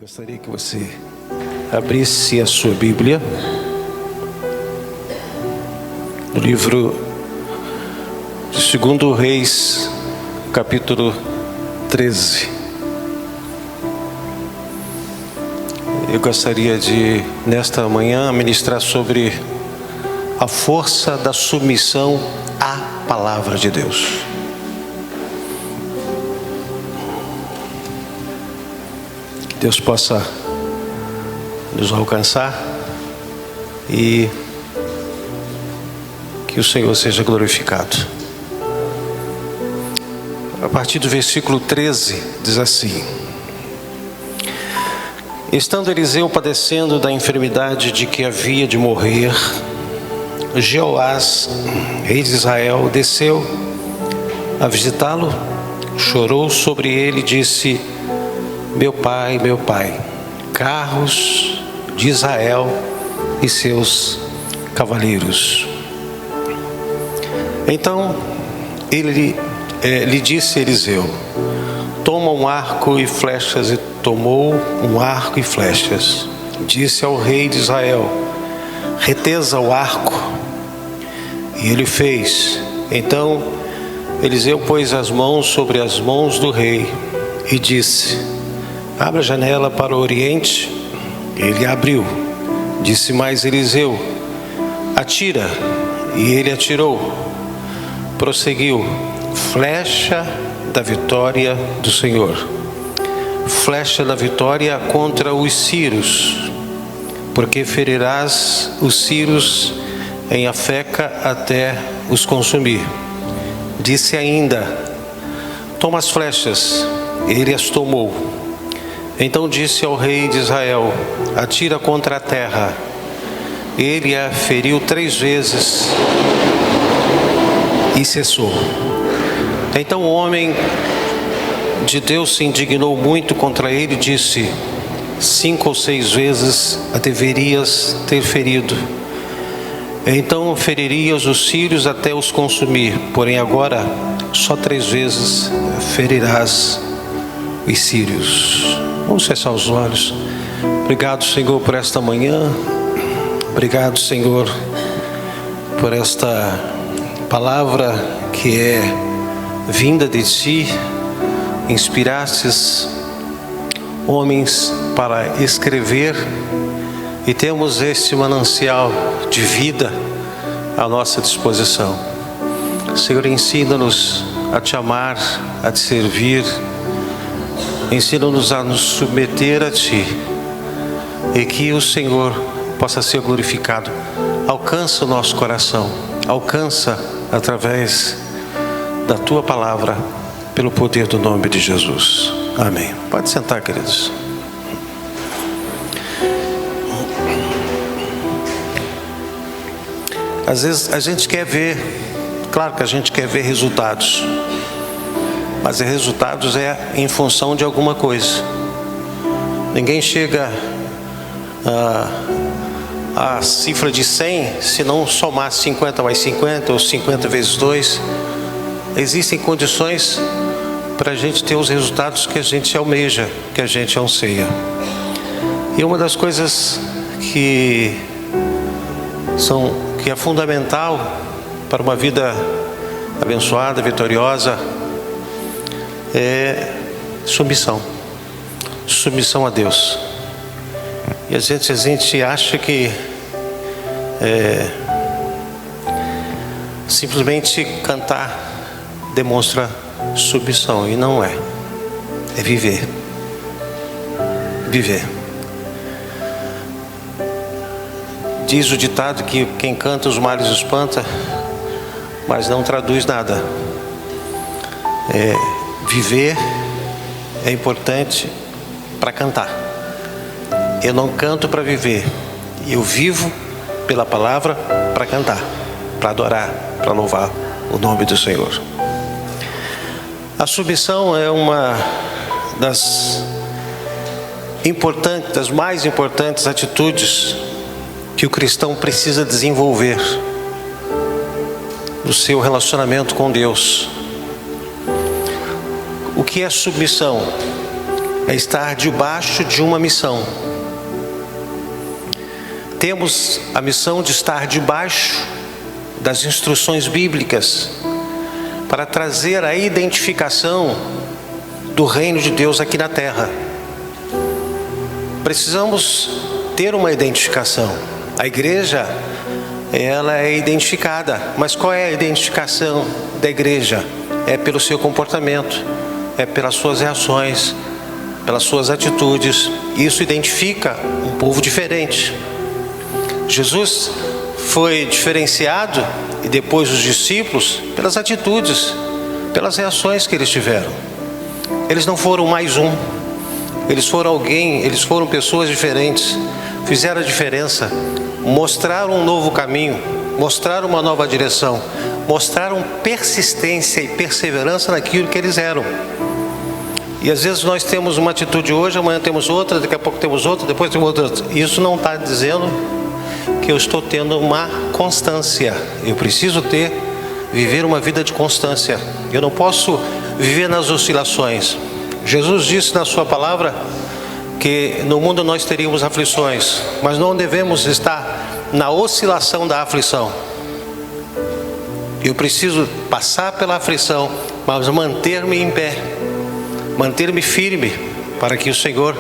Gostaria que você abrisse a sua Bíblia no livro de 2 Reis, capítulo 13. Eu gostaria de, nesta manhã, ministrar sobre a força da submissão à palavra de Deus. Que Deus possa nos alcançar e que o Senhor seja glorificado. A partir do versículo 13, diz assim: Estando Eliseu padecendo da enfermidade de que havia de morrer, Jeoás, rei de Israel, desceu a visitá-lo, chorou sobre ele e disse: meu pai, carros de Israel e seus cavaleiros. Então ele lhe disse Eliseu: toma um arco e flechas. E tomou um arco e flechas. Disse ao rei de Israel: retesa o arco. E ele fez. Então Eliseu pôs as mãos sobre as mãos do rei e disse: abra a janela para o oriente. Ele abriu. Disse mais Eliseu: atira. E ele atirou. Prosseguiu: flecha da vitória do Senhor, flecha da vitória contra os sírios, porque ferirás os sírios em Afeca até os consumir. Disse ainda: toma as flechas. Ele as tomou. Então disse ao rei de Israel: atira contra a terra. Ele a feriu 3 vezes e cessou. Então o homem de Deus se indignou muito contra ele e disse: 5 ou 6 vezes a deverias ter ferido. Então feririas os sírios até os consumir. Porém agora só 3 vezes ferirás os sírios. Vamos fechar os olhos. Obrigado, Senhor, por esta manhã. Obrigado, Senhor, por esta palavra que é vinda de Ti. Inspirastes homens para escrever e temos este manancial de vida à nossa disposição. Senhor, ensina-nos a Te amar, a Te servir. Ensina-nos a nos submeter a Ti e que o Senhor possa ser glorificado. Alcança o nosso coração, alcança através da Tua palavra, pelo poder do nome de Jesus. Amém. Pode sentar, queridos. Às vezes a gente quer ver, claro que a gente quer ver resultados, mas resultados é em função de alguma coisa. Ninguém chega a cifra de 100 se não somar 50 mais 50 ou 50 vezes 2. Existem condições para a gente ter os resultados que a gente almeja, que a gente anseia. E uma das coisas que é fundamental para uma vida abençoada, vitoriosa, é submissão. Submissão a Deus. E a gente acha que simplesmente cantar demonstra submissão, e não é. É viver. Viver. Diz o ditado que quem canta os males espanta, mas não traduz nada. Viver é importante para cantar. Eu não canto para viver, eu vivo pela palavra para cantar, para adorar, para louvar o nome do Senhor. A submissão é uma das mais importantes atitudes que o cristão precisa desenvolver no seu relacionamento com Deus. O que é submissão? é estar debaixo de uma missão. Temos a missão de estar debaixo das instruções bíblicas para trazer a identificação do reino de Deus aqui na terra. Precisamos ter uma identificação. A igreja, ela é identificada, mas qual é a identificação da igreja? É pelo seu comportamento, é pelas suas reações, pelas suas atitudes. Isso identifica um povo diferente. Jesus foi diferenciado, e depois os discípulos, pelas atitudes, pelas reações que eles tiveram. Eles não foram mais um, eles foram alguém, eles foram pessoas diferentes, fizeram a diferença, mostraram um novo caminho, mostraram uma nova direção, mostraram persistência e perseverança naquilo que eles eram. E às vezes nós temos uma atitude hoje, amanhã temos outra, daqui a pouco temos outra, depois temos outra. Isso não está dizendo que eu estou tendo uma constância. Eu preciso viver uma vida de constância. Eu não posso viver nas oscilações. Jesus disse na sua palavra que no mundo nós teríamos aflições, mas não devemos estar na oscilação da aflição. Eu preciso passar pela aflição, mas manter-me em pé, manter-me firme, para que o Senhor,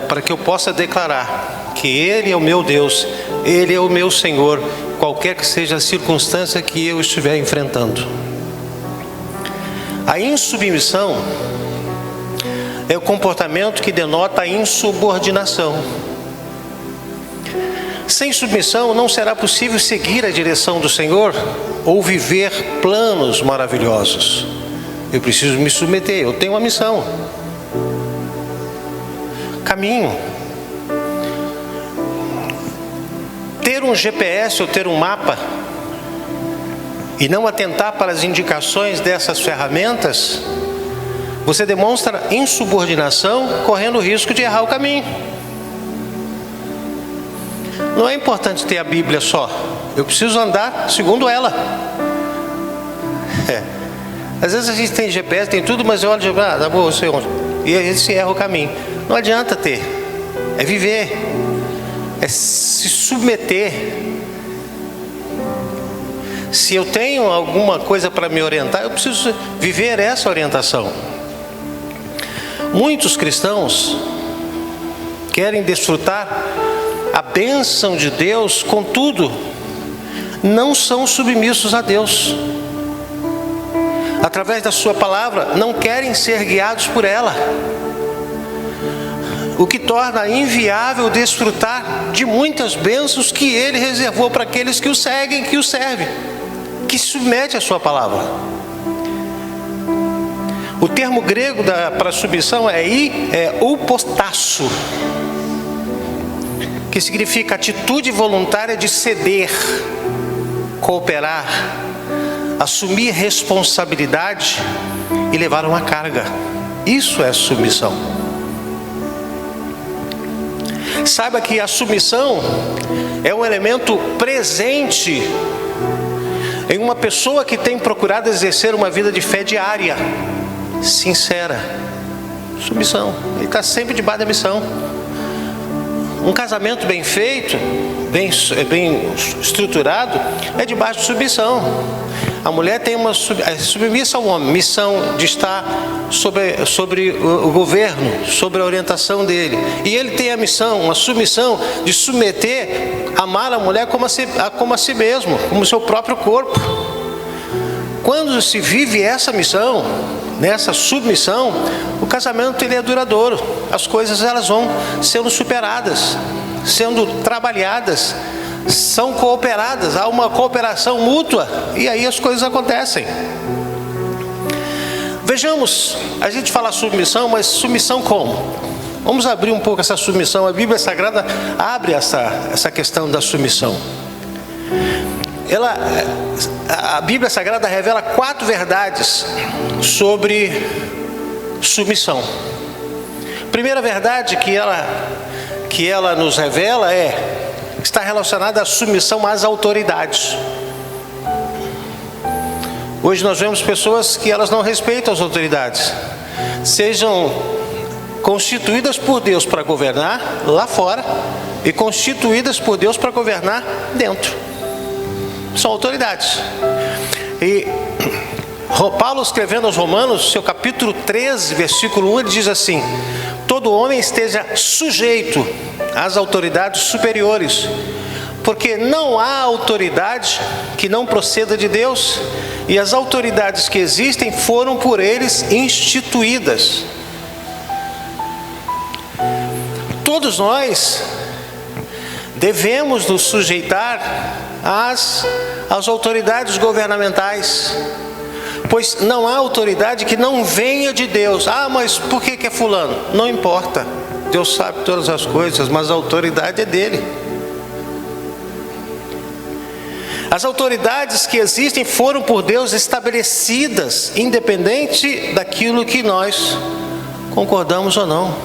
para que eu possa declarar que Ele é o meu Deus, Ele é o meu Senhor, qualquer que seja a circunstância que eu estiver enfrentando. A insubmissão é o comportamento que denota a insubordinação. Sem submissão não será possível seguir a direção do Senhor ou viver planos maravilhosos. Eu preciso me submeter, eu tenho uma missão. Caminho. Ter um GPS ou ter um mapa e não atentar para as indicações dessas ferramentas, você demonstra insubordinação, correndo o risco de errar o caminho. Não é importante ter a Bíblia só. Eu preciso andar segundo ela. Às vezes a gente tem GPS, tem tudo, mas eu olho e digo, tá bom, eu sei onde. E a gente se erra o caminho. Não adianta ter. É viver. É se submeter. Se eu tenho alguma coisa para me orientar, eu preciso viver essa orientação. Muitos cristãos querem desfrutar a bênção de Deus, contudo, não são submissos a Deus. Através da sua palavra, não querem ser guiados por ela, o que torna inviável desfrutar de muitas bênçãos que Ele reservou para aqueles que o seguem, que o servem, que se submete à sua palavra. O termo grego para submissão é upostasso, que significa atitude voluntária de ceder, cooperar, assumir responsabilidade e levar uma carga. Isso é submissão. Saiba que a submissão é um elemento presente em uma pessoa que tem procurado exercer uma vida de fé diária, sincera. Submissão. Ele está sempre debaixo da missão. Um casamento bem feito, bem estruturado, é debaixo de submissão. A mulher tem submissa ao homem, missão de estar sobre o governo, sobre a orientação dele. E ele tem a missão, uma submissão de submeter, amar a mulher como a si mesmo, como o seu próprio corpo. Quando se vive essa missão, nessa submissão, o casamento ele é duradouro. As coisas elas vão sendo superadas, sendo trabalhadas, são cooperadas, há uma cooperação mútua e aí as coisas acontecem. Vejamos, a gente fala submissão, mas submissão como? Vamos abrir um pouco essa submissão. A Bíblia Sagrada abre essa questão da submissão. A Bíblia Sagrada revela 4 verdades sobre submissão. Primeira verdade que ela nos revela está relacionada à submissão às autoridades. Hoje nós vemos pessoas que elas não respeitam as autoridades, sejam constituídas por Deus para governar lá fora e constituídas por Deus para governar dentro. São autoridades. E Paulo, escrevendo aos Romanos, seu capítulo 13, versículo 1, ele diz assim: todo homem esteja sujeito às autoridades superiores, porque não há autoridade que não proceda de Deus, e as autoridades que existem foram por eles instituídas. Todos nós devemos nos sujeitar às autoridades governamentais, pois não há autoridade que não venha de Deus. Ah, mas por que é fulano? Não importa, Deus sabe todas as coisas, mas a autoridade é dele. As autoridades que existem foram por Deus estabelecidas, independente daquilo que nós concordamos ou não.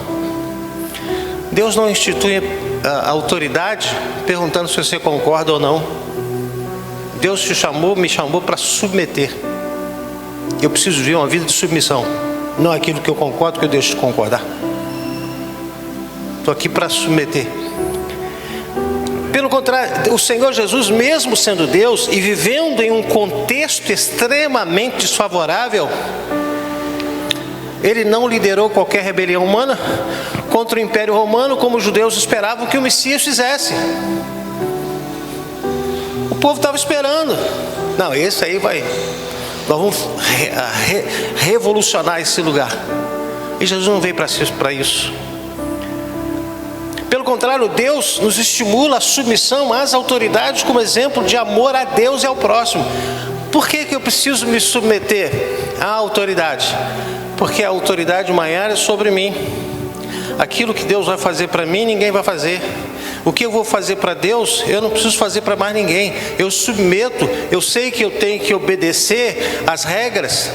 Deus não institui a autoridade perguntando se você concorda ou não. Deus me chamou para submeter. Eu preciso viver uma vida de submissão, não aquilo que eu concordo que eu deixo de concordar. Estou aqui para submeter. Pelo contrário, o Senhor Jesus, mesmo sendo Deus e vivendo em um contexto extremamente desfavorável, Ele não liderou qualquer rebelião humana contra o Império Romano, como os judeus esperavam que o Messias fizesse. O povo estava esperando. Não, esse aí nós vamos revolucionar esse lugar. E Jesus não veio para isso. Pelo contrário, Deus nos estimula a submissão às autoridades como exemplo de amor a Deus e ao próximo. Por que eu preciso me submeter à autoridade? Porque a autoridade maior é sobre mim. Aquilo que Deus vai fazer para mim, ninguém vai fazer. O que eu vou fazer para Deus, eu não preciso fazer para mais ninguém. Eu submeto, eu sei que eu tenho que obedecer às regras.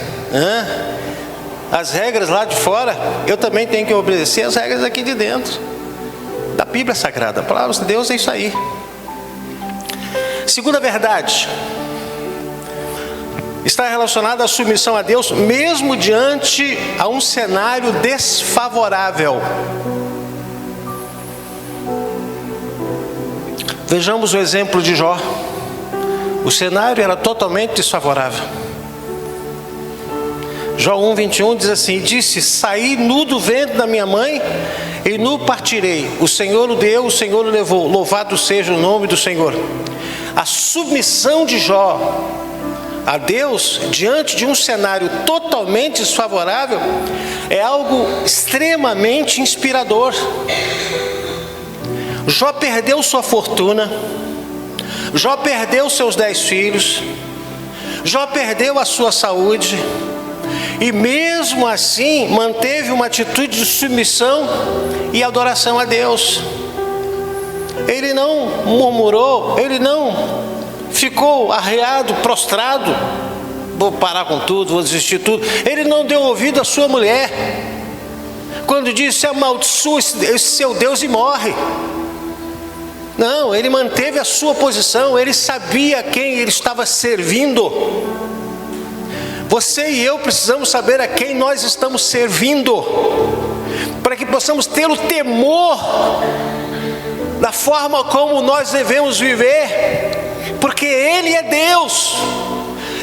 As regras lá de fora, eu também tenho que obedecer às regras aqui de dentro. Da Bíblia Sagrada, a palavra de Deus é isso aí. Segunda verdade, está relacionada à submissão a Deus, mesmo diante a um cenário desfavorável. Vejamos o exemplo de Jó. O cenário era totalmente desfavorável. Jó 1:21 diz assim: disse, saí nu do ventre da minha mãe e nu partirei. O Senhor o deu, o Senhor o levou. Louvado seja o nome do Senhor. A submissão de Jó a Deus, diante de um cenário totalmente desfavorável, é algo extremamente inspirador. Jó perdeu sua fortuna, Jó perdeu seus 10 filhos, Jó perdeu a sua saúde, e mesmo assim manteve uma atitude de submissão e adoração a Deus. Ele não murmurou, ele não ficou arreado, prostrado, vou parar com tudo, vou desistir de tudo. Ele não deu ouvido à sua mulher quando disse: amaldiçoa esse seu Deus e morre. Não, ele manteve a sua posição, ele sabia a quem ele estava servindo. Você e eu precisamos saber a quem nós estamos servindo, para que possamos ter o temor da forma como nós devemos viver, porque Ele é Deus,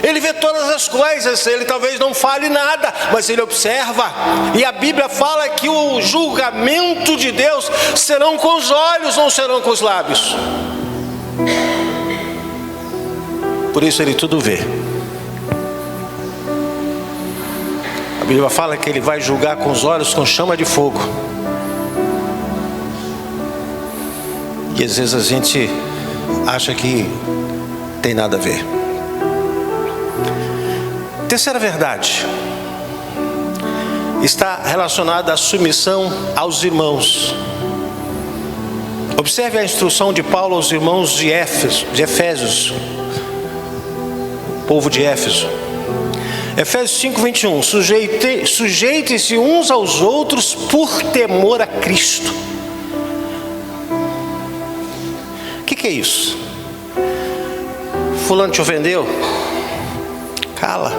Ele vê todas as coisas, Ele talvez não fale nada, mas Ele observa, e a Bíblia fala que o julgamento de Deus serão com os olhos, não serão com os lábios. Por isso Ele tudo vê. A Bíblia fala que Ele vai julgar com os olhos com chama de fogo. E às vezes a gente acha que tem nada a ver. Terceira verdade está relacionada à submissão aos irmãos. Observe a instrução de Paulo aos irmãos de Efésios, povo de Éfeso. Efésios 5:21, sujeitem-se uns aos outros por temor a Cristo. O que é isso? Fulano te ofendeu? Cala,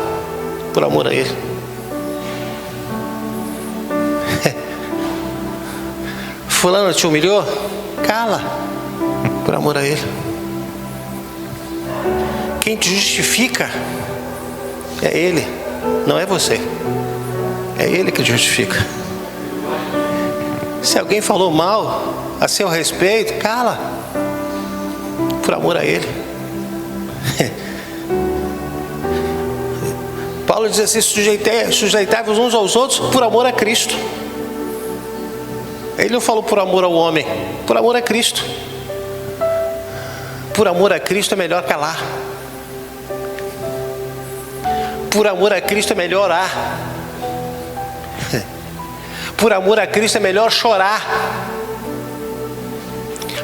por amor a ele. fulano te humilhou, cala, por amor a ele. Quem te justifica é ele, não é você. É ele que te justifica. Se alguém falou mal a seu respeito, cala, por amor a ele. Paulo diz assim: sujeitai-vos uns aos outros por amor a Cristo. Ele não falou por amor ao homem, por amor a Cristo. Por amor a Cristo é melhor calar. Por amor a Cristo é melhor orar. Por amor a Cristo é melhor chorar.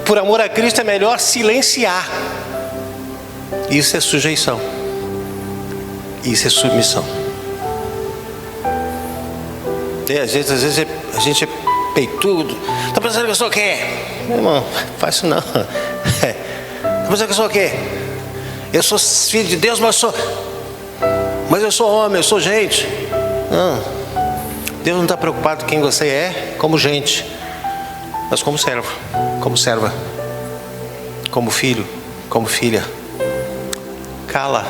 Por amor a Cristo é melhor silenciar. Isso é sujeição. Isso é submissão. E às vezes a gente é peitudo. Está pensando que eu sou o quê? Meu irmão, faz isso não. Está pensando que eu sou o quê? Eu sou filho de Deus, mas eu sou homem, eu sou gente. Não. Deus não está preocupado com quem você é como gente, mas como servo, como serva, como filho, como filha. Cala,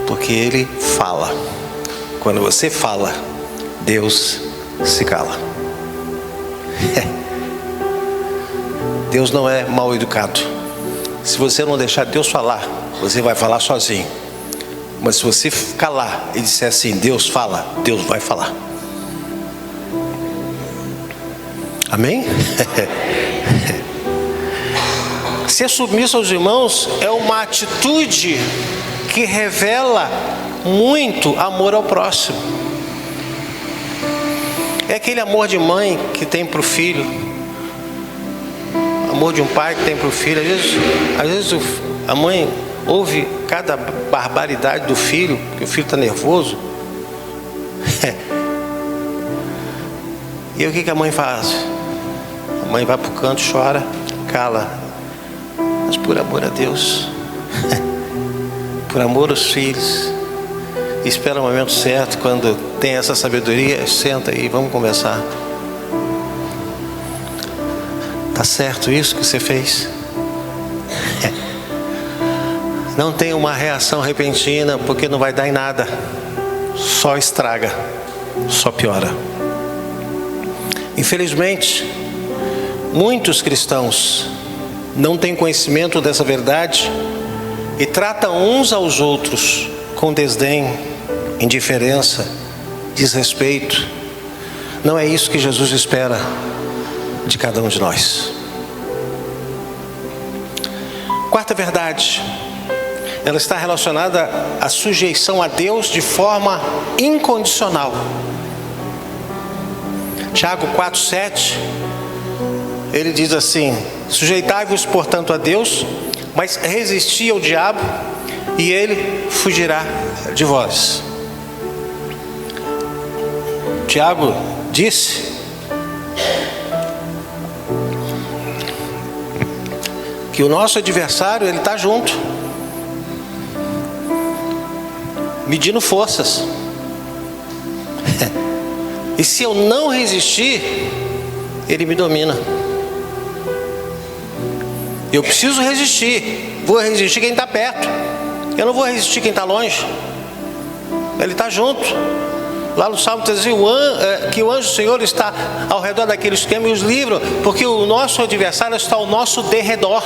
porque Ele fala. Quando você fala, Deus se cala. Deus não é mal educado. Se você não deixar Deus falar, você vai falar sozinho. Mas se você calar e disser assim: Deus fala, Deus vai falar. Amém? Ser submisso aos irmãos é uma atitude que revela muito amor ao próximo. É aquele amor de mãe que tem para o filho, amor de um pai que tem para o filho. Às vezes a mãe ouve cada barbaridade do filho, porque o filho está nervoso. E o que a mãe faz? A mãe vai para o canto, chora, cala. Mas por amor a Deus, por amor aos filhos, espera o momento certo. Quando tem essa sabedoria, senta aí, vamos conversar. Tá certo isso que você fez? Não tem uma reação repentina, porque não vai dar em nada. Só estraga, só piora. Infelizmente, muitos cristãos não têm conhecimento dessa verdade e tratam uns aos outros com desdém, indiferença, desrespeito. Não é isso que Jesus espera de cada um de nós. Quarta verdade, ela está relacionada à sujeição a Deus de forma incondicional. Tiago 4,7, ele diz assim: sujeitai-vos, portanto, a Deus, mas resisti ao diabo, e ele fugirá de vós. Tiago disse que o nosso adversário, ele está junto, medindo forças. E se eu não resistir, ele me domina. Eu preciso resistir. Vou resistir quem está perto. Eu não vou resistir quem está longe. Ele está junto. Lá no Salmo diz que o anjo do Senhor está ao redor daqueles que amam e os livram, porque o nosso adversário está ao nosso derredor.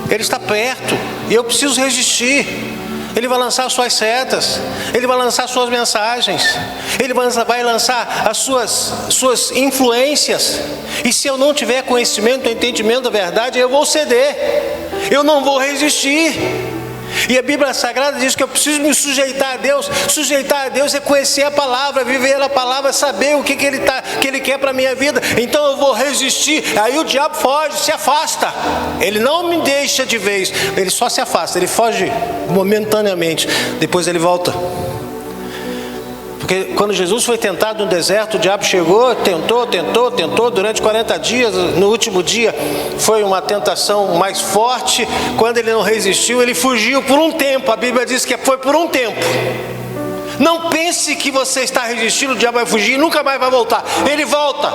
Ele está perto e eu preciso resistir. Ele vai lançar suas setas, ele vai lançar suas mensagens, ele vai lançar as suas influências. E se eu não tiver conhecimento, entendimento da verdade, eu vou ceder, eu não vou resistir. E a Bíblia Sagrada diz que eu preciso me sujeitar a Deus. Sujeitar a Deus é conhecer a palavra, viver a palavra, saber o que Ele quer para a minha vida. Então eu vou resistir. Aí o diabo foge, se afasta. Ele não me deixa de vez, ele só se afasta, ele foge momentaneamente, depois ele volta. Porque quando Jesus foi tentado no deserto, o diabo chegou, tentou durante 40 dias. No último dia foi uma tentação mais forte. Quando ele não resistiu, ele fugiu por um tempo. A Bíblia diz que foi por um tempo. Não pense que você está resistindo, o diabo vai fugir e nunca mais vai voltar. Ele volta.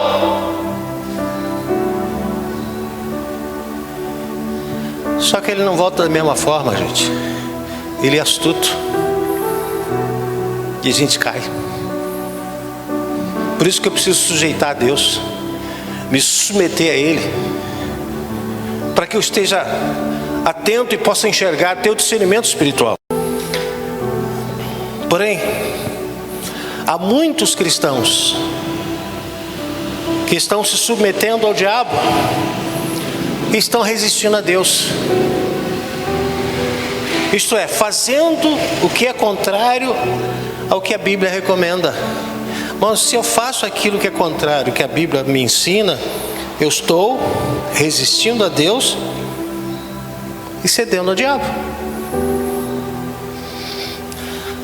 Só que ele não volta da mesma forma, gente. Ele é astuto. E a gente cai. Por isso que eu preciso sujeitar a Deus, me submeter a Ele, para que eu esteja atento e possa enxergar, ter o discernimento espiritual. Porém, há muitos cristãos que estão se submetendo ao diabo e estão resistindo a Deus. Isto é, fazendo o que é contrário ao que a Bíblia recomenda. Mas se eu faço aquilo que é contrário ao que a Bíblia me ensina, eu estou resistindo a Deus e cedendo ao diabo.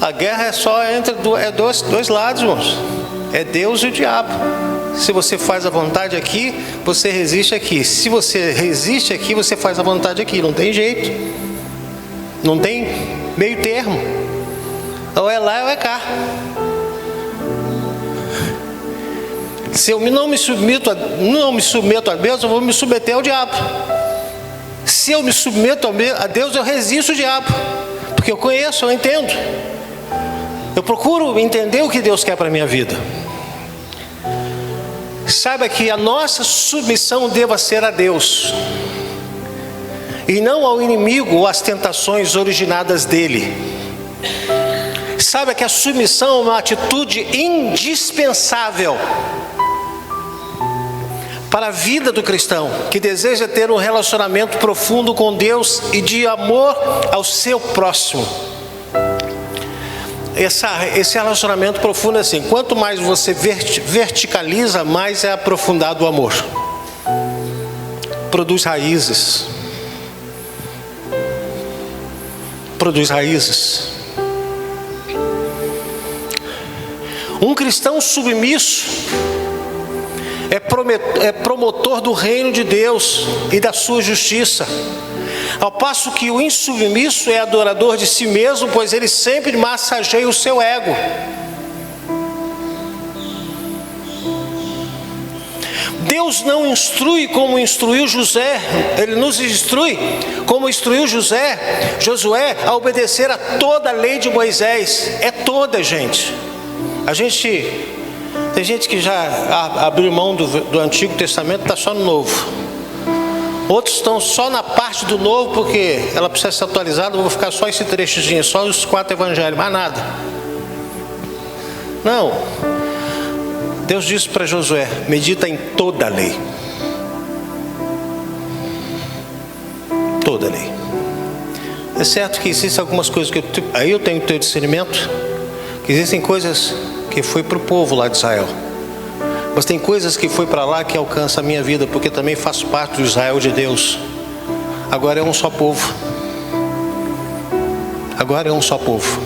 A guerra é só entre dois lados, irmãos. É Deus e o diabo. Se você faz a vontade aqui, você resiste aqui. Se você resiste aqui, você faz a vontade aqui. Não tem jeito. Não tem meio termo. Ou é lá ou é cá. Se eu não me submeto a Deus, eu vou me submeter ao diabo. Se eu me submeto a Deus, eu resisto ao diabo. Porque eu conheço, eu entendo. Eu procuro entender o que Deus quer para a minha vida. Saiba que a nossa submissão deva ser a Deus, e não ao inimigo ou às tentações originadas dele. Saiba que a submissão é uma atitude indispensável para a vida do cristão, que deseja ter um relacionamento profundo com Deus e de amor ao seu próximo. Esse relacionamento profundo é assim: quanto mais você verticaliza, mais é aprofundado o amor. Produz raízes. Produz raízes. Um cristão submisso é promotor do reino de Deus e da sua justiça, ao passo que o insubmisso é adorador de si mesmo, pois ele sempre massageia o seu ego. Deus não instrui como instruiu José, Ele nos instrui como instruiu Josué a obedecer a toda a lei de Moisés. É toda, gente. Tem gente que já abriu mão do Antigo Testamento, está só no Novo. Outros estão só na parte do Novo, porque ela precisa ser atualizada. Vou ficar só esse trechozinho, só os 4 evangelhos, mais nada. Não. Deus disse para Josué: medita em toda a lei. Toda a lei. É certo que existem algumas coisas que aí eu tenho que ter discernimento, que existem coisas que foi para o povo lá de Israel, mas tem coisas que foi para lá que alcança a minha vida, porque também faço parte do Israel de Deus. Agora é um só povo. Agora é um só povo.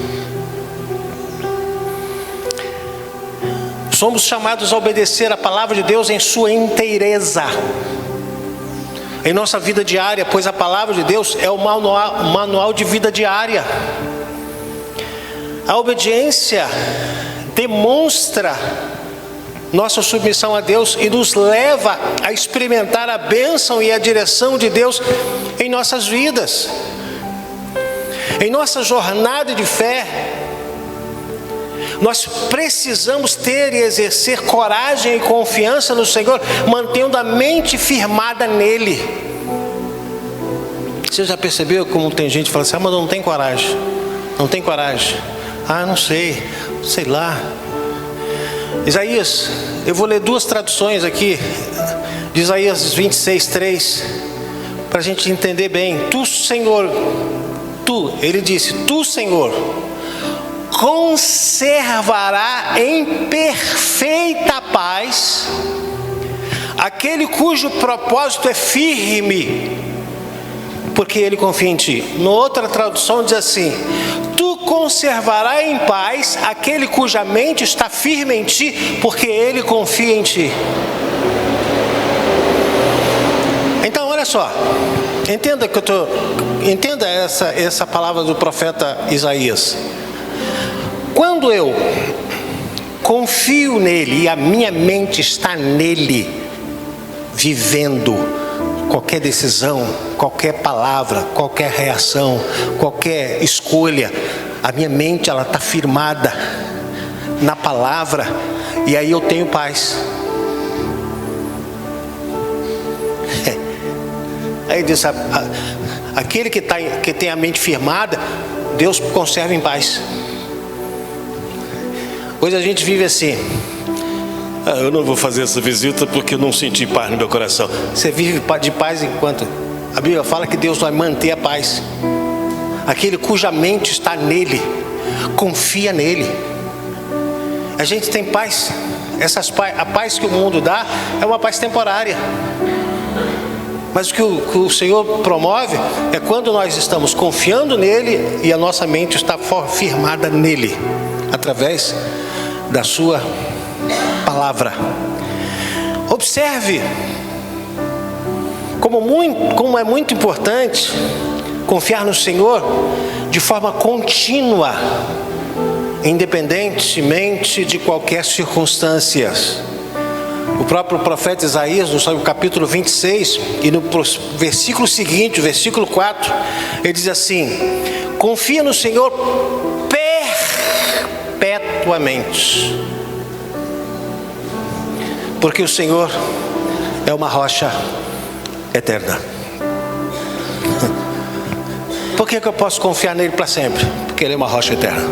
Somos chamados a obedecer a palavra de Deus em sua inteireza, em nossa vida diária, pois a palavra de Deus é o manual de vida diária. A obediência demonstra nossa submissão a Deus e nos leva a experimentar a bênção e a direção de Deus em nossas vidas. Em nossa jornada de fé, nós precisamos ter e exercer coragem e confiança no Senhor, mantendo a mente firmada nele. Você já percebeu como tem gente que fala assim: mas não tem coragem, não tem coragem. Não sei lá. Isaías, eu vou ler 2 traduções aqui, de Isaías 26:3, para a gente entender bem. Tu, Senhor, ele disse: tu, Senhor, conservará em perfeita paz aquele cujo propósito é firme, porque ele confia em ti. Na outra tradução diz assim: tu conservará em paz aquele cuja mente está firme em ti, porque ele confia em ti. Então, olha só, entenda essa palavra do profeta Isaías. Quando eu confio nele e a minha mente está nele, vivendo qualquer decisão, qualquer palavra, qualquer reação, qualquer escolha, a minha mente ela está firmada na palavra, e aí eu tenho paz. Aí diz, aquele que tem a mente firmada, Deus conserva em paz. Hoje a gente vive assim: eu não vou fazer essa visita porque eu não senti paz no meu coração. Você vive de paz enquanto a Bíblia fala que Deus vai manter a paz. Aquele cuja mente está nele, confia nele. A gente tem paz. A paz que o mundo dá é uma paz temporária. Mas o que o Senhor promove é quando nós estamos confiando nele e a nossa mente está firmada nele, através da sua palavra. Observe como é muito importante confiar no Senhor de forma contínua, independentemente de qualquer circunstância. O próprio profeta Isaías, no capítulo 26, e no versículo seguinte, o versículo 4, ele diz assim: confia no Senhor perpetuamente, porque o Senhor é uma rocha eterna. Por que eu posso confiar nele para sempre? Porque ele é uma rocha eterna.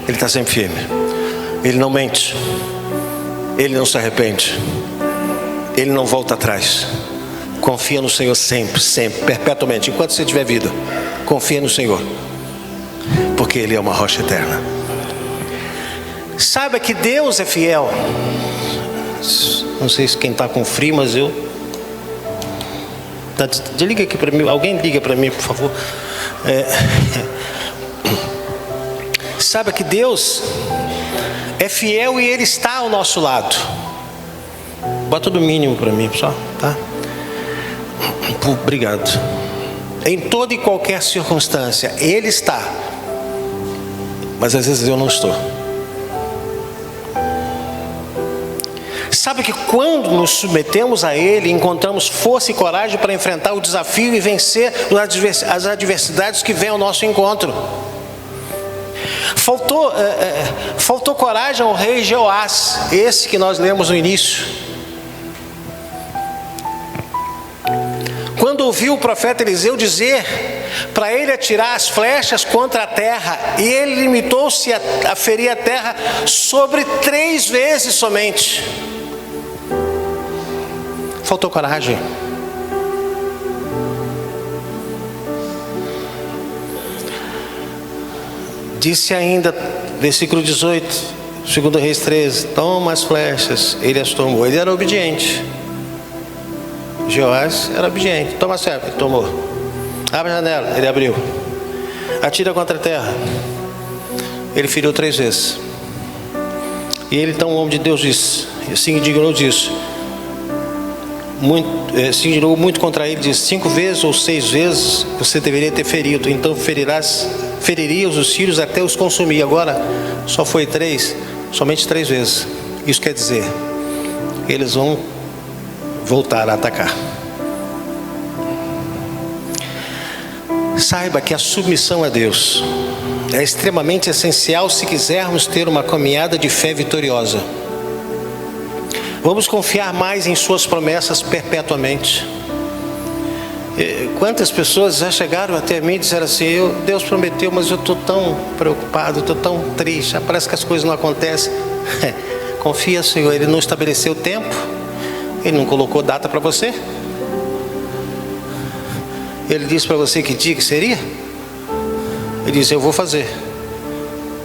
Ele está sempre firme, ele não mente, ele não se arrepende, ele não volta atrás. Confia no Senhor sempre, sempre, perpetuamente. Enquanto você tiver vida, confia no Senhor, porque ele é uma rocha eterna. Saiba que Deus é fiel. Não sei se quem está com frio, mas eu... Liga aqui para mim, alguém liga para mim, por favor. Saiba que Deus é fiel e ele está ao nosso lado. Bota do mínimo para mim, pessoal, tá? Obrigado. Em toda e qualquer circunstância ele está, mas às vezes eu não estou. Sabe que quando nos submetemos a ele, encontramos força e coragem para enfrentar o desafio e vencer as adversidades que vêm ao nosso encontro. Faltou coragem ao rei Jeoás, esse que nós lemos no início. Quando ouviu o profeta Eliseu dizer para ele atirar as flechas contra a terra, e ele limitou-se a ferir a terra sobre 3 vezes somente. Faltou coragem. Disse ainda, versículo 18, 2 Reis 13: toma as flechas. Ele as tomou. Ele era obediente. Jeoás era obediente. Toma a serpa. Ele tomou. Abre a janela. Ele abriu. Atira contra a terra. Ele feriu 3 vezes. E ele, então, o homem de Deus, disse, se indignou disso. Se indignou muito contra ele, disse: 5 vezes ou 6 vezes você deveria ter ferido, então feririas os sírios até os consumir. Agora só foi 3, somente 3 vezes. Isso quer dizer, eles vão voltar a atacar. Saiba que a submissão a Deus é extremamente essencial se quisermos ter uma caminhada de fé vitoriosa. Vamos confiar mais em suas promessas perpetuamente. Quantas pessoas já chegaram até mim e disseram assim: Deus prometeu, mas eu estou tão preocupado, estou tão triste, parece que as coisas não acontecem. Confia, Senhor, Ele não estabeleceu tempo, Ele não colocou data para você. Ele disse para você que dia que seria. Ele disse: eu vou fazer.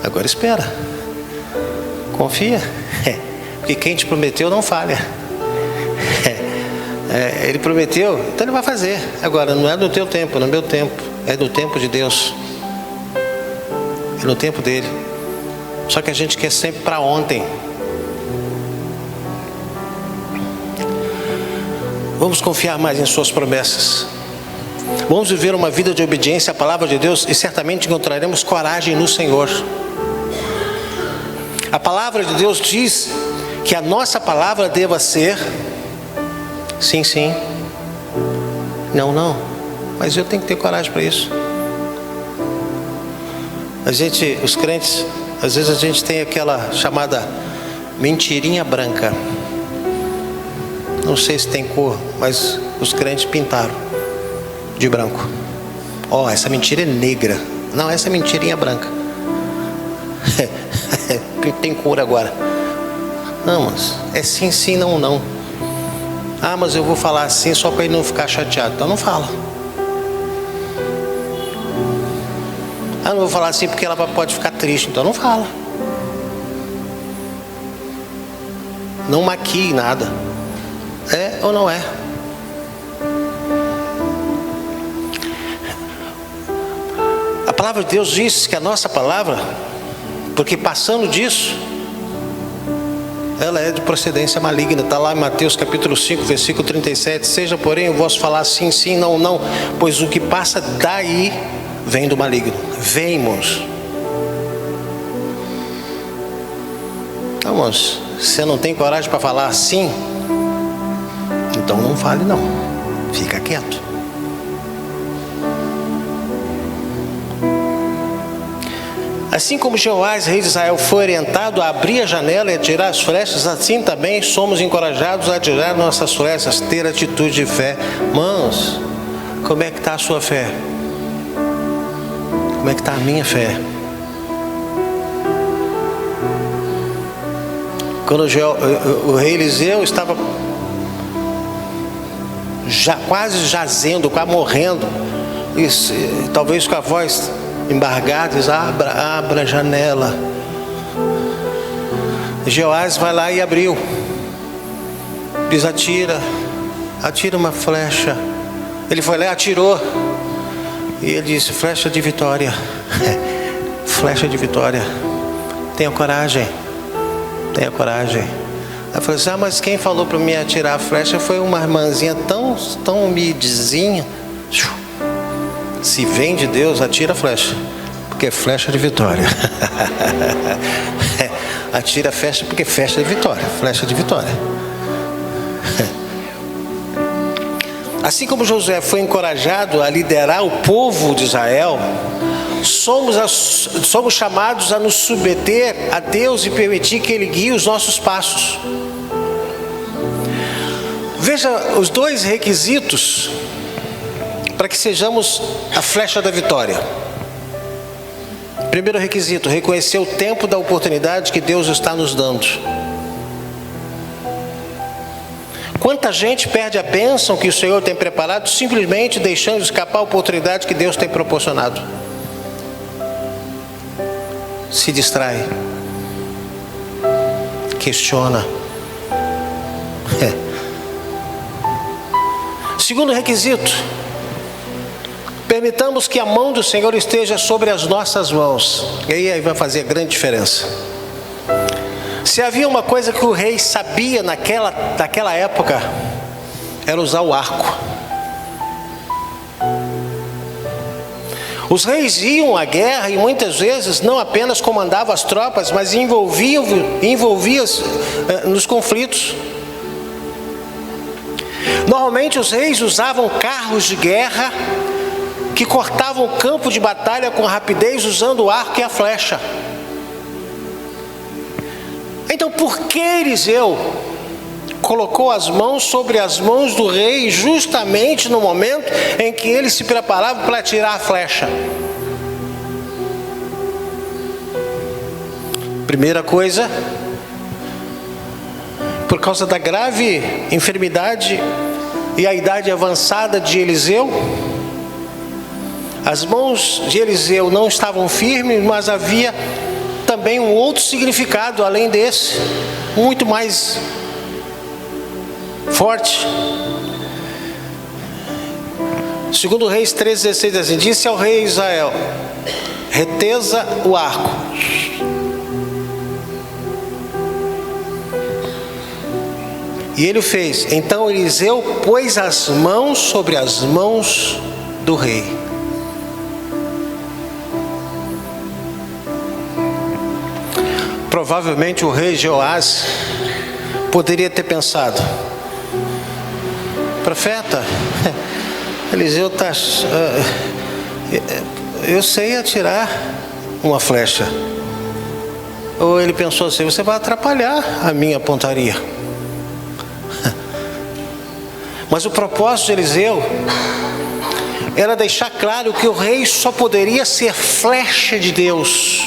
Agora espera, confia. Porque quem te prometeu não falha. Ele prometeu, então ele vai fazer. Agora, não é no teu tempo, no meu tempo. É no tempo de Deus. É no tempo dele. Só que a gente quer sempre para ontem. Vamos confiar mais em suas promessas. Vamos viver uma vida de obediência à palavra de Deus, e certamente encontraremos coragem no Senhor. A palavra de Deus diz que a nossa palavra deva ser sim, sim, Não, mas eu tenho que ter coragem para isso. Os crentes, às vezes a gente tem aquela chamada mentirinha branca. Não sei se tem cor, mas os crentes pintaram de branco. Essa mentira é negra. Não, essa é mentirinha branca. Tem cor agora. Não, mas é sim, sim, não, não. Mas eu vou falar assim só para ele não ficar chateado. Então não fala. Não vou falar assim porque ela pode ficar triste. Então não fala. Não maquie nada. É ou não é? A palavra de Deus diz que a nossa palavra, porque passando disso, ela é de procedência maligna. Está lá em Mateus capítulo 5, versículo 37. Seja, porém, o vosso falar sim, sim, não, não, pois o que passa daí vem do maligno. Vem, irmãos. Então, irmãos, você não tem coragem para falar sim? Então não fale não. Fica quieto. Assim como Jeoás, rei de Israel, foi orientado a abrir a janela e a tirar as flechas, assim também somos encorajados a tirar nossas flechas, ter atitude de fé. Irmãos, como é que está a sua fé? Como é que está a minha fé? Quando o rei Eliseu estava quase jazendo, quase morrendo, talvez com a voz embargada, diz: abra a janela. Jeoás vai lá e abriu. Diz: atira uma flecha. Ele foi lá e atirou. E ele disse: flecha de vitória. Flecha de vitória. Tenha coragem. Tenha coragem. Aí falou assim: mas quem falou para mim atirar a flecha foi uma irmãzinha tão humildezinha. Se vem de Deus, atira a flecha, porque é flecha de vitória. Atira a flecha, porque é flecha de vitória. Flecha de vitória. Assim como Josué foi encorajado a liderar o povo de Israel, somos chamados a nos submeter a Deus e permitir que Ele guie os nossos passos. Veja os dois requisitos para que sejamos a flecha da vitória. Primeiro requisito: reconhecer o tempo da oportunidade que Deus está nos dando. Quanta gente perde a bênção que o Senhor tem preparado simplesmente deixando escapar a oportunidade que Deus tem proporcionado. Se distrai, questiona. Segundo requisito: permitamos que a mão do Senhor esteja sobre as nossas mãos. E aí vai fazer grande diferença. Se havia uma coisa que o rei sabia naquela época, era usar o arco. Os reis iam à guerra e muitas vezes não apenas comandavam as tropas, mas envolviam nos conflitos. Normalmente os reis usavam carros de guerra que cortavam o campo de batalha com rapidez usando o arco e a flecha. Então, por que Eliseu colocou as mãos sobre as mãos do rei justamente no momento em que ele se preparava para tirar a flecha? Primeira coisa, por causa da grave enfermidade e a idade avançada de Eliseu, as mãos de Eliseu não estavam firmes, mas havia também um outro significado além desse, muito mais forte. Segundo Reis 13:16 assim: disse ao rei Israel: retesa o arco. E ele o fez. Então Eliseu pôs as mãos sobre as mãos do rei. Provavelmente o rei Jeoás poderia ter pensado: profeta, Eliseu está... eu sei atirar uma flecha. Ou ele pensou assim: você vai atrapalhar a minha pontaria. Mas o propósito de Eliseu era deixar claro que o rei só poderia ser flecha de Deus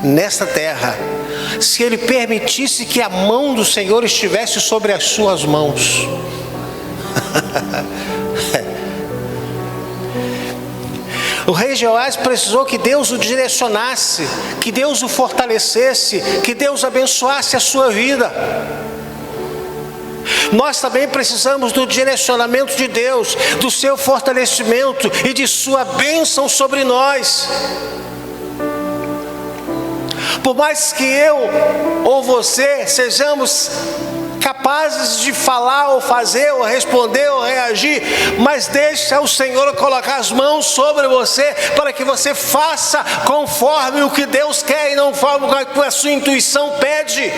nesta terra se ele permitisse que a mão do Senhor estivesse sobre as suas mãos. O rei Jeoás precisou que Deus o direcionasse, que Deus o fortalecesse, que Deus abençoasse a sua vida. Nós também precisamos do direcionamento de Deus, do seu fortalecimento e de sua bênção sobre nós. Por mais que eu ou você sejamos capazes de falar ou fazer ou responder ou reagir, mas deixa o Senhor colocar as mãos sobre você para que você faça conforme o que Deus quer e não conforme o que a sua intuição pede.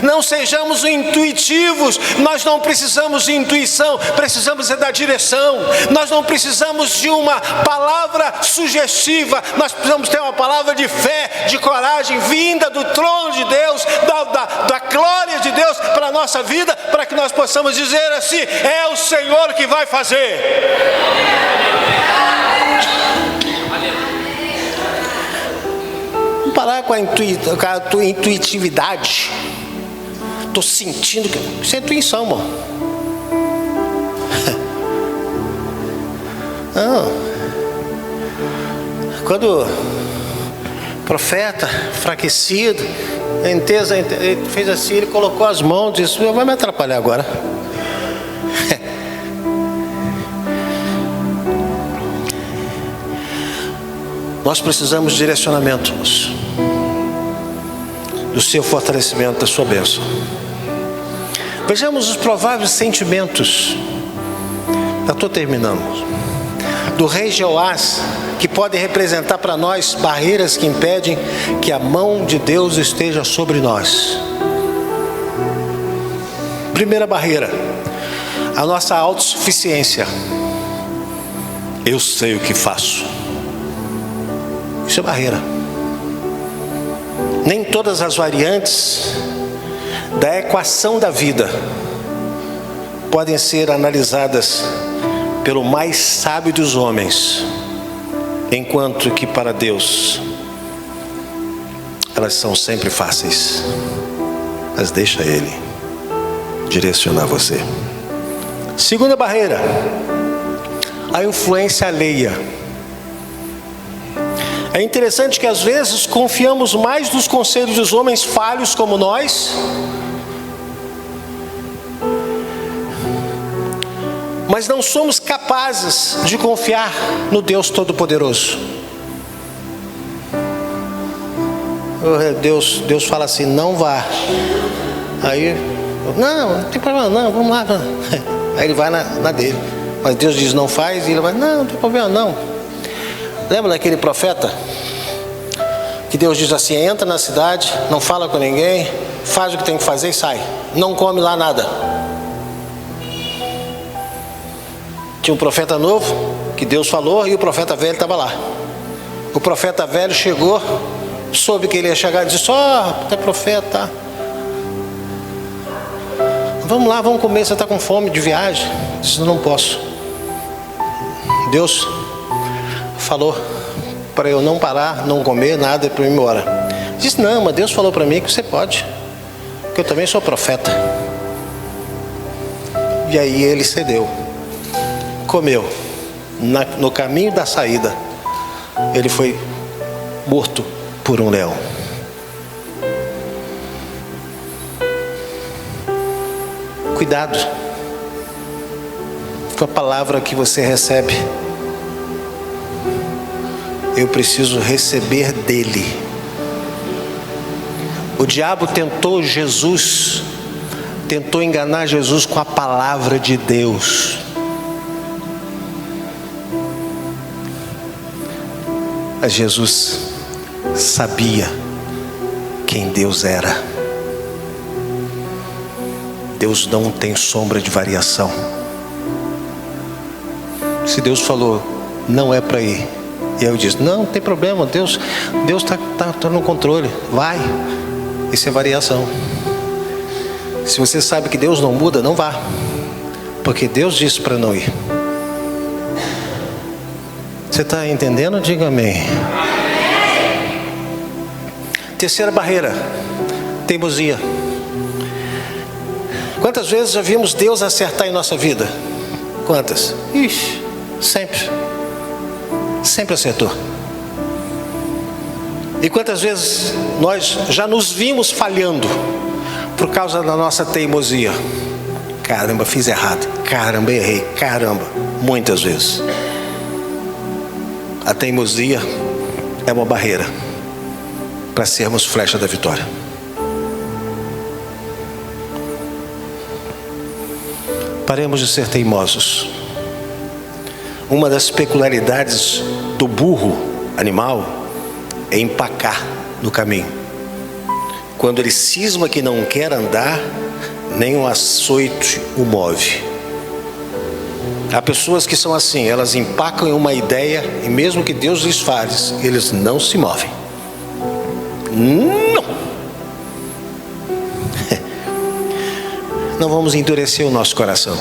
Não sejamos intuitivos. Nós não precisamos de intuição, precisamos da direção. Nós não precisamos de uma palavra sugestiva, nós precisamos ter uma palavra de fé, de coragem, vinda do trono de Deus, da glória de Deus para a nossa vida, para que nós possamos dizer assim: é o Senhor que vai fazer. Vamos parar com a tua intuitividade. Estou sentindo que... Isso é intuição, irmão. Não. Quando o profeta, enfraquecido, ele fez assim, ele colocou as mãos e disse: vai me atrapalhar agora. Nós precisamos de direcionamento, do seu fortalecimento, da sua bênção. Vejamos os prováveis sentimentos. Já estou terminando. Do rei Jeoás, que podem representar para nós barreiras que impedem que a mão de Deus esteja sobre nós. Primeira barreira: a nossa autossuficiência. Eu sei o que faço. Isso é barreira. Nem todas as variantes da equação da vida podem ser analisadas pelo mais sábio dos homens, enquanto que para Deus elas são sempre fáceis. Mas deixa Ele direcionar você. Segunda barreira: a influência alheia. É interessante que às vezes confiamos mais nos conselhos dos homens falhos como nós, mas não somos capazes de confiar no Deus Todo-Poderoso. Deus fala assim: não vá. Aí, não tem problema não, vamos lá. Aí ele vai na dele. Mas Deus diz: não faz, e ele vai: não tem problema não. Lembra daquele profeta? Que Deus diz assim: entra na cidade, não fala com ninguém, faz o que tem que fazer e sai. Não come lá nada. Tinha um profeta novo, que Deus falou, e o profeta velho estava lá. O profeta velho chegou, soube que ele ia chegar e disse: tem profeta. Vamos lá, vamos comer, você está com fome de viagem? Disse: não posso. Deus falou para eu não parar, não comer nada para eu ir embora. Disse: não, mas Deus falou para mim que você pode, que eu também sou profeta. E aí ele cedeu, comeu. No caminho da saída, ele foi morto por um leão. Cuidado com a palavra que você recebe. Eu preciso receber dele. O diabo tentou enganar Jesus com a palavra de Deus. Mas Jesus sabia quem Deus era. Deus não tem sombra de variação. Se Deus falou, não é para ir, e eu disse, não tem problema, Deus está no controle, vai. Isso é variação. Se você sabe que Deus não muda, não vá, porque Deus disse para não ir. Você está entendendo? Diga amém. Terceira barreira, teimosia. Quantas vezes já vimos Deus acertar em nossa vida? Quantas? Ixi, sempre acertou. E quantas vezes nós já nos vimos falhando por causa da nossa teimosia? Caramba, fiz errado. Caramba, errei. Caramba, muitas vezes. A teimosia é uma barreira para sermos flecha da vitória. Paremos de ser teimosos. Uma das peculiaridades do burro animal é empacar no caminho. Quando ele cisma que não quer andar, nem um açoite o move. Há pessoas que são assim, elas empacam em uma ideia e mesmo que Deus lhes fale, eles não se movem. Não! Não vamos endurecer o nosso coração.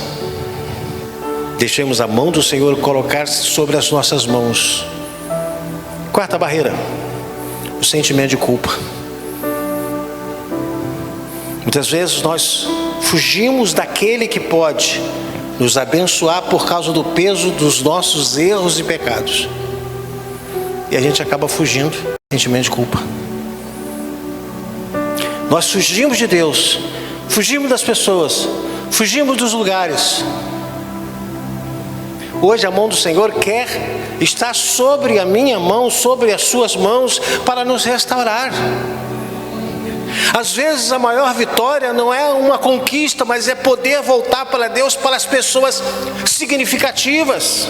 Deixemos a mão do Senhor colocar-se sobre as nossas mãos. Quarta barreira, o sentimento de culpa. Muitas vezes nós fugimos daquele que pode nos abençoar por causa do peso dos nossos erros e pecados. E a gente acaba fugindo do sentimento de culpa. Nós fugimos de Deus, fugimos das pessoas, fugimos dos lugares. Hoje a mão do Senhor quer estar sobre a minha mão, sobre as suas mãos, para nos restaurar. Às vezes a maior vitória não é uma conquista, mas é poder voltar para Deus, para as pessoas significativas.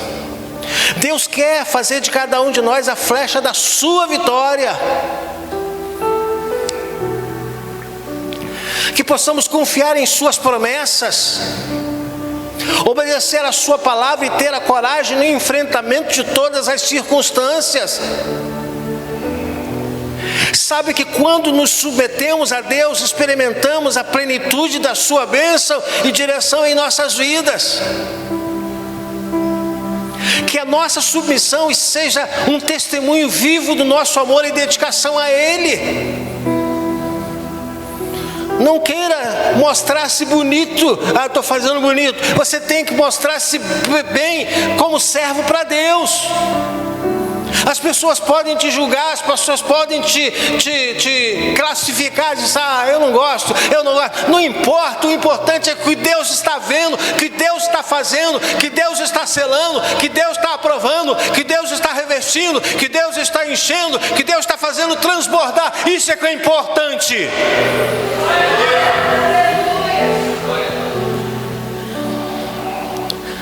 Deus quer fazer de cada um de nós a flecha da sua vitória. Que possamos confiar em suas promessas, obedecer a sua palavra e ter a coragem no enfrentamento de todas as circunstâncias. Sabe que quando nos submetemos a Deus, experimentamos a plenitude da sua bênção e direção em nossas vidas. Que a nossa submissão seja um testemunho vivo do nosso amor e dedicação a Ele. Não queira mostrar-se bonito. Ah, estou fazendo bonito. Você tem que mostrar-se bem como servo para Deus. As pessoas podem te julgar, as pessoas podem te classificar, dizer, eu não gosto. Não importa, o importante é que Deus está vendo, que Deus está fazendo, que Deus está selando, que Deus está aprovando, que Deus está revestindo, que Deus está enchendo, que Deus está fazendo transbordar. Isso é que é importante.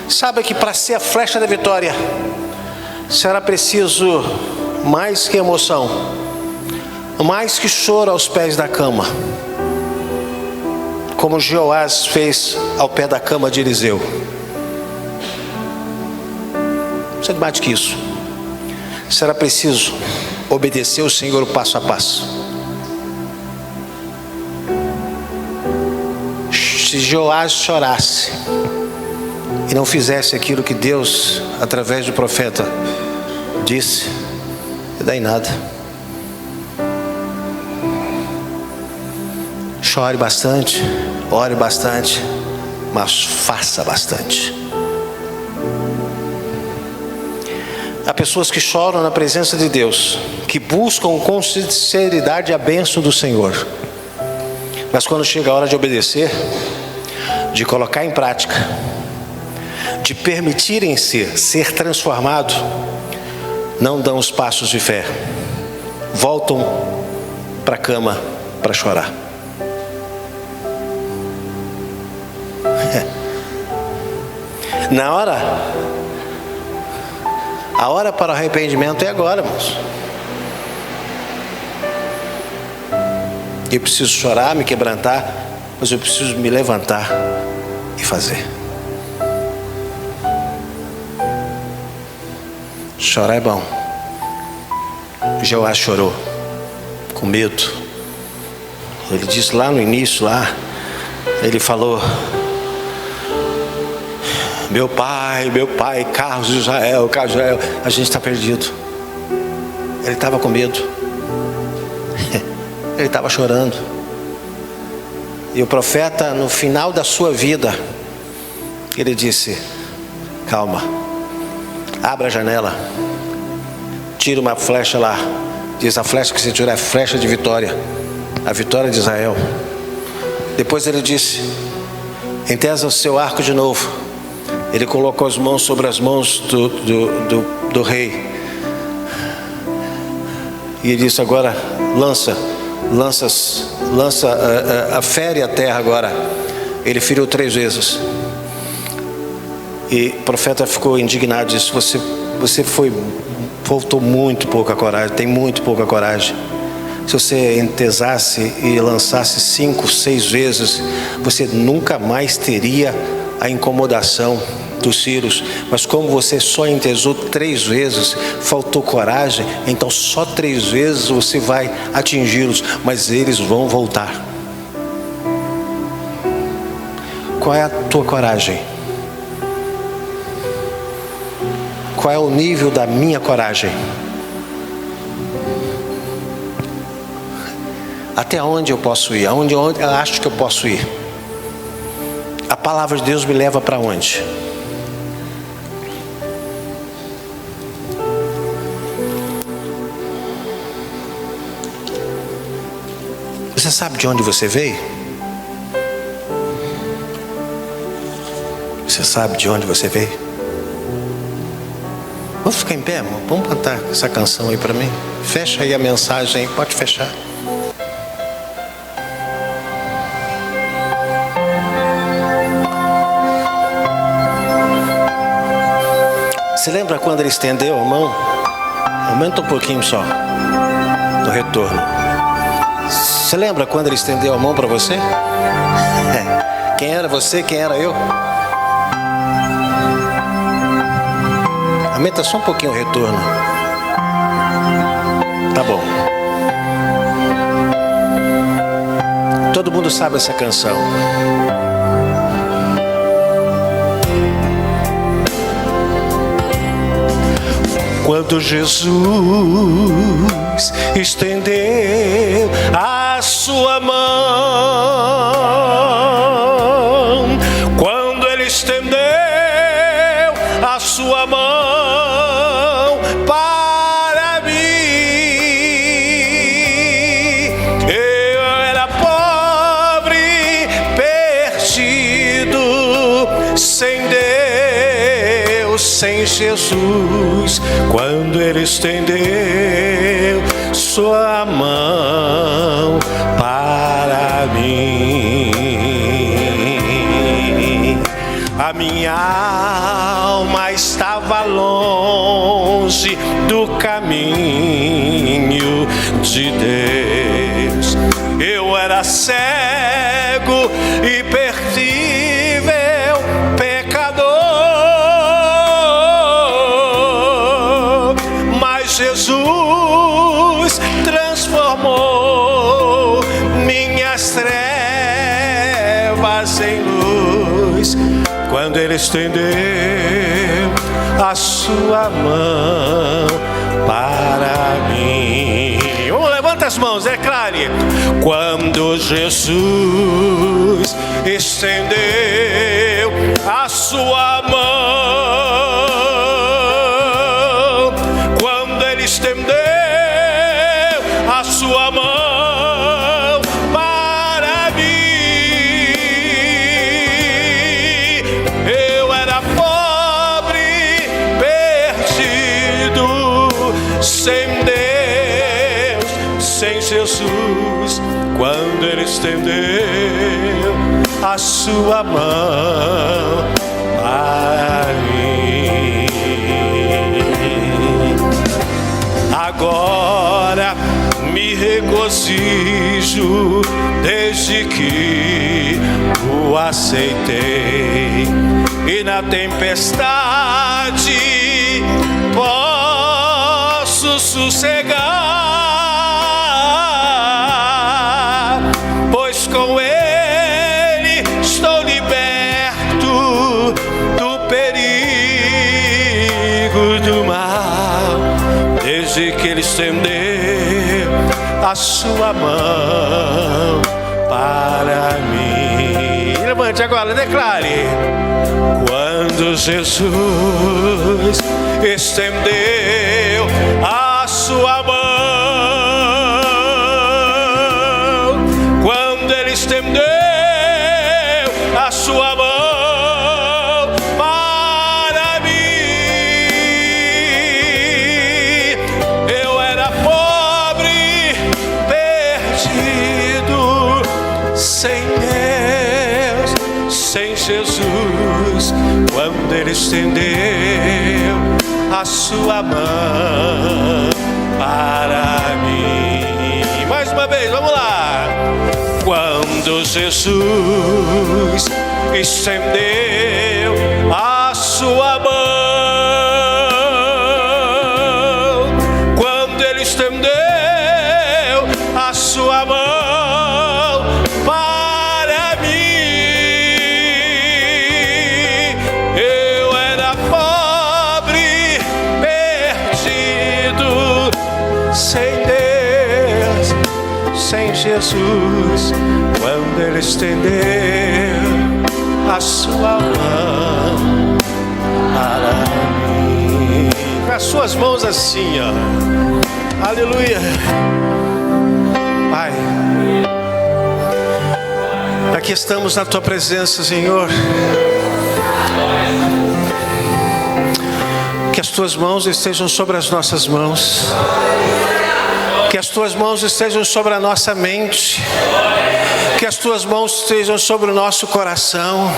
Sabe que para ser a flecha da vitória será preciso mais que emoção, mais que choro aos pés da cama, como Jeoás fez ao pé da cama de Eliseu. Você mais que isso. Será preciso obedecer o Senhor passo a passo. Se Jeoás chorasse e não fizesse aquilo que Deus, através do profeta, disse, não dá em nada. Chore bastante, ore bastante, mas faça bastante. Há pessoas que choram na presença de Deus, que buscam com sinceridade a bênção do Senhor, mas quando chega a hora de obedecer, de colocar em prática, de permitirem-se ser transformado, não dão os passos de fé, voltam para a cama para chorar. A hora para o arrependimento é agora, irmãos. Eu preciso chorar, me quebrantar, mas eu preciso me levantar e fazer. Chorar é bom. Jeoás chorou, com medo. Ele disse lá no início, ele falou: meu pai, Carlos de Israel, a gente está perdido. Ele estava com medo. Ele estava chorando. E o profeta, no final da sua vida, ele disse: calma, abra a janela, tira uma flecha lá. Diz: a flecha que você tirou é flecha de vitória, a vitória de Israel. Depois ele disse: entesa o seu arco de novo. Ele colocou as mãos sobre as mãos do rei. E ele disse: agora fere a terra agora. Ele feriu 3 vezes. E o profeta ficou indignado, disse: você faltou muito pouca coragem, tem muito pouca coragem. Se você entesasse e lançasse 5, 6 vezes, você nunca mais teria a incomodação dos sírios. Mas como você só entesou 3 vezes, faltou coragem, então só 3 vezes você vai atingi-los, mas eles vão voltar. Qual é a tua coragem? Qual é o nível da minha coragem? Até onde eu posso ir? Aonde eu acho que eu posso ir? A palavra de Deus me leva para onde? Você sabe de onde você veio? Você sabe de onde você veio? Vamos ficar em pé, irmão? Vamos cantar essa canção aí para mim? Fecha aí a mensagem, pode fechar. Você lembra quando ele estendeu a mão? Aumenta um pouquinho só no retorno. Você lembra quando ele estendeu a mão para você? Quem era você? Quem era eu? Aumenta só um pouquinho o retorno. Tá bom. Todo mundo sabe essa canção. Quando Jesus estendeu a sua mão, quando ele estendeu a sua mão para mim, eu era pobre, perdido, sem Deus, sem Jesus. Quando ele estendeu sua mão para mim, a minha alma estava longe do caminho de Deus. Eu era cego e perdível, pecador. Jesus transformou minhas trevas em luz, quando ele estendeu a sua mão para mim. Levanta as mãos, declare: quando Jesus estendeu a sua mão, estendeu a sua mão para mim, eu era pobre, perdido, sem Deus, sem Jesus. Quando ele estendeu a sua mão para mim, agora me regozijo desde que o aceitei, e na tempestade pode posso sossegar, pois com Ele estou liberto do perigo do mal, desde que Ele estendeu a sua mão para mim. Levante agora, declare: quando Jesus estendeu a sua mão, quando Ele estendeu a sua mão para mim, eu era pobre, perdido, sem Deus, sem Jesus, quando Ele estendeu a sua mão para mim. Mais uma vez, vamos lá. Quando Jesus estendeu a sua mão, quando Ele estendeu a sua mão para mim, eu era pobre, perdido, sem Deus, sem Jesus, quando Ele estendeu a sua mão para mim. Com as suas mãos assim, ó. Aleluia. Pai, aqui estamos na Tua presença, Senhor. Que as Tuas mãos estejam sobre as nossas mãos. Que as Tuas mãos estejam sobre a nossa mente. Que as Tuas mãos estejam sobre o nosso coração.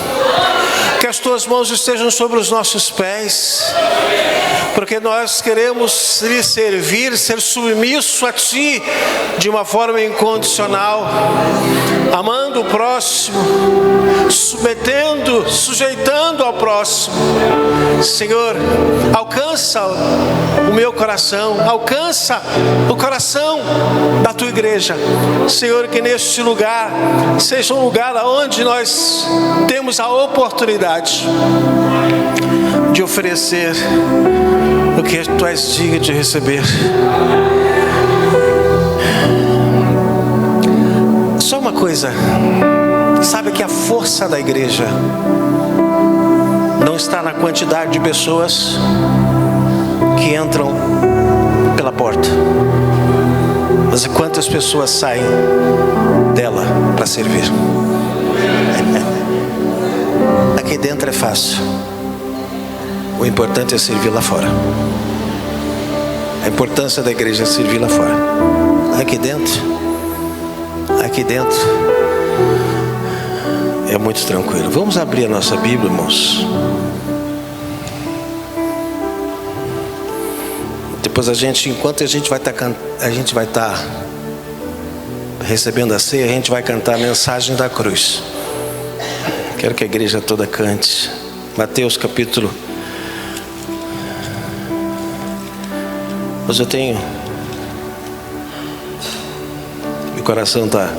Que as Tuas mãos estejam sobre os nossos pés. Porque nós queremos Lhe servir, ser submisso a Ti de uma forma incondicional, amando o próximo, submetendo, sujeitando ao próximo. Senhor, alcança o meu coração, alcança o coração da Tua igreja. Senhor, que neste lugar seja um lugar onde nós temos a oportunidade de oferecer o que Tu és digno de receber. Só uma coisa, sabe que a força da igreja não está na quantidade de pessoas que entram pela porta, mas quantas pessoas saem dela para servir. Aqui dentro é fácil, o importante é servir lá fora. A importância da igreja é servir lá fora. Aqui dentro é muito tranquilo. Vamos abrir a nossa Bíblia, irmãos. Depois enquanto a gente vai estar recebendo a ceia, a gente vai cantar a mensagem da cruz. Quero que a igreja toda cante. Mateus capítulo. Mas eu tenho, meu coração está,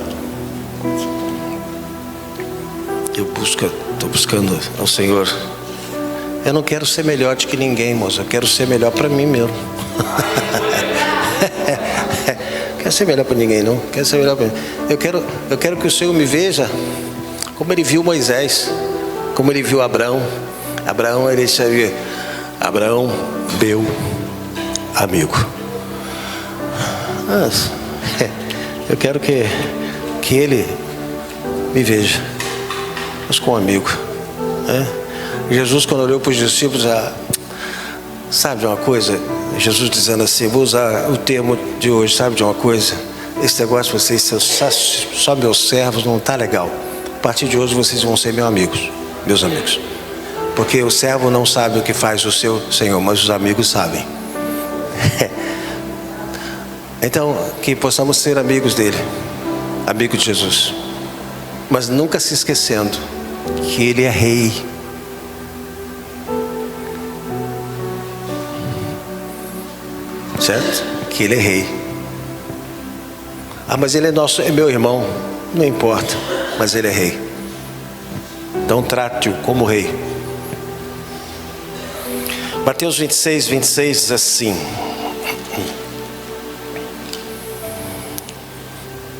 estou buscando ao Senhor. Eu não quero ser melhor do que ninguém, moço. Eu quero ser melhor para mim mesmo. Não quero ser melhor para ninguém, não. Quero ser melhor para mim. Eu quero que o Senhor me veja como Ele viu Moisés, como Ele viu Abraão. Ele sabia. Abraão, meu amigo. Mas, eu quero que Ele me veja, mas com um amigo. Jesus, quando olhou para os discípulos, sabe de uma coisa? Jesus dizendo assim, vou usar o termo de hoje, sabe de uma coisa? Esse negócio de vocês só meus servos não está legal. A partir de hoje vocês vão ser meus amigos. Porque o servo não sabe o que faz o seu Senhor, mas os amigos sabem. Então, que possamos ser amigos dele, amigo de Jesus, mas nunca se esquecendo que Ele é Rei. certo? Que ele é rei. Ah, mas ele é meu irmão. Não importa, mas ele é rei. Então trate-o como rei. Mateus 26, 26 diz assim: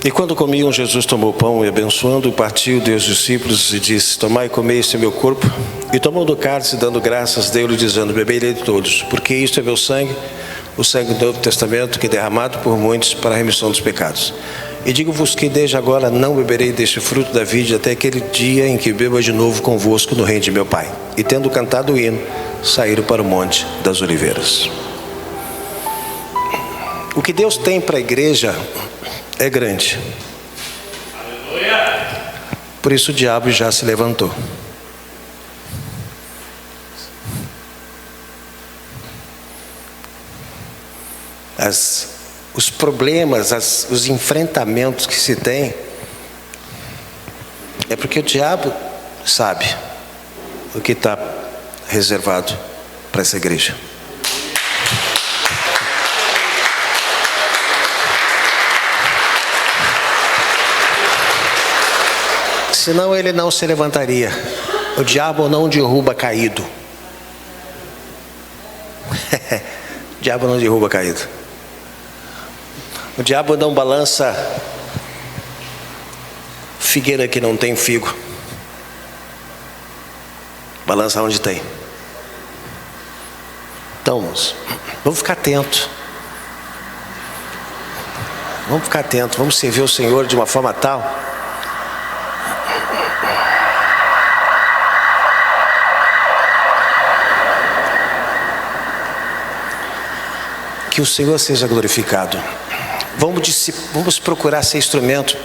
e quando comiam, Jesus tomou o pão e, abençoando, partiu, deu aos discípulos e disse: tomai e comei, este é meu corpo. E tomando o cálice, dando graças, deu-lhe, dizendo: bebei dele todos, porque isto é meu sangue, o sangue do Novo Testamento, que é derramado por muitos para a remissão dos pecados. E digo-vos que desde agora não beberei deste fruto da vide até aquele dia em que beba de novo convosco no reino de meu Pai. E tendo cantado o hino, saíram para o Monte das Oliveiras. O que Deus tem para a igreja é grande. Por isso o diabo já se levantou. Os problemas, os enfrentamentos que se tem, é porque o diabo sabe o que está reservado para essa igreja. Senão ele não se levantaria. O diabo não derruba caído. O diabo não derruba caído. O diabo não balança figueira que não tem figo. Balança onde tem. Então, vamos ficar atentos. Vamos ficar atentos. Vamos servir o Senhor de uma forma tal que o Senhor seja glorificado. Vamos procurar ser instrumento.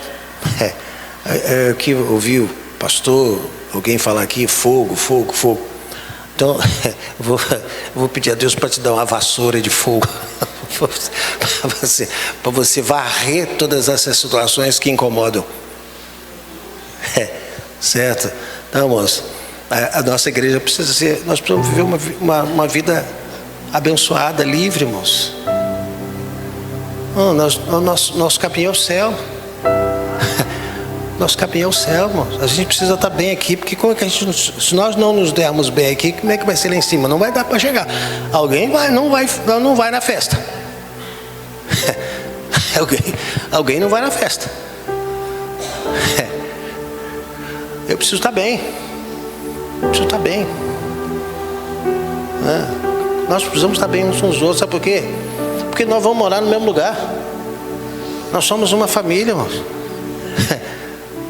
Que eu ouvi o pastor, alguém falar aqui, fogo, fogo, fogo. Então, vou pedir a Deus para te dar uma vassoura de fogo, para você varrer todas essas situações que incomodam. Certo? Então, irmãos, a nossa igreja precisa ser, nós precisamos viver uma vida abençoada, livre, irmãos. Nosso caminho é o céu. Nosso caminho é o céu, irmãos. A gente precisa estar bem aqui, porque como é que se nós não nos dermos bem aqui, como é que vai ser lá em cima? Não vai dar para chegar. Alguém não vai na festa. Alguém não vai na festa. Eu preciso estar bem. Nós precisamos estar bem uns com os outros. Sabe por quê? Porque nós vamos morar no mesmo lugar. Nós somos uma família, irmãos.